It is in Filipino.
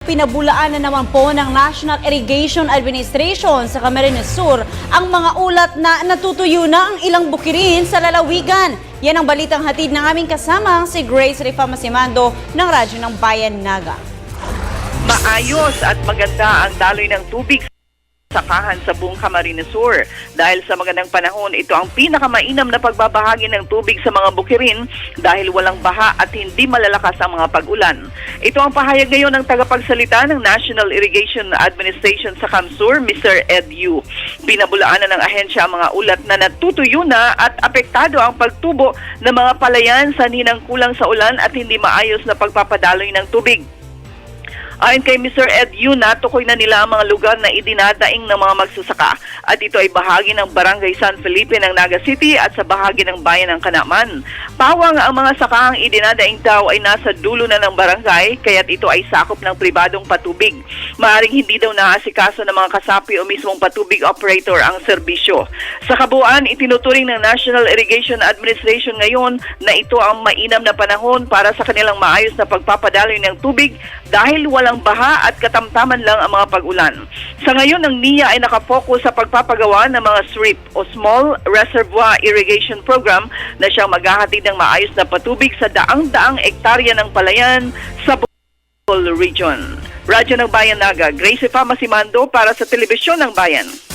pinabulaan na naman po ng National Irrigation Administration sa Camarines Sur ang mga ulat na natutuyo na ang ilang bukirin sa lalawigan. Yan ang balitang hatid ng aming kasamang si Grace Rifa Masimando ng Radyo ng Bayan Naga. Maayos at maganda ang daloy ng tubig sa sakahan sa buong Camarines Sur. Dahil sa magandang panahon, ito ang pinakamainam na pagbabahagi ng tubig sa mga bukirin dahil walang baha at hindi malalakas ang mga pag-ulan. Ito ang pahayag ngayon ng tagapagsalita ng National Irrigation Administration sa Camsur, Mr. Ed Yu. Pinabulaanan ng ahensya ang mga ulat na natutuyo na at apektado ang pagtubo ng mga palayan sa hinang kulang sa ulan at hindi maayos na pagpapadaloy ng tubig. Ayon kay Mr. Ed Yu, natukoy na nila ang mga lugar na idinadaing ng mga magsasaka at ito ay bahagi ng Barangay San Felipe ng Naga City at sa bahagi ng Bayan ng Kanaman. Pawang ang mga sakahang idinadaing daw ay nasa dulo na ng barangay kaya't ito ay sakop ng pribadong patubig. Maaring hindi daw naasikaso ng mga kasapi o mismong patubig operator ang serbisyo. Sa kabuuan, itinuturing ng National Irrigation Administration ngayon na ito ang mainam na panahon para sa kanilang maayos na pagpapadaloy ng tubig dahil walang baha at katamtaman lang ang mga pag-ulan. Sa ngayon, ang NIA ay nakapokus sa pagpapagawa ng mga SRIP o Small Reservoir Irrigation Program na siyang maghahatid ng maayos na patubig sa daang-daang ektarya ng palayan sa Bohol Region. Radyo ng Bayan Naga, Grace Rifa Masimando para sa Telebisyon ng Bayan.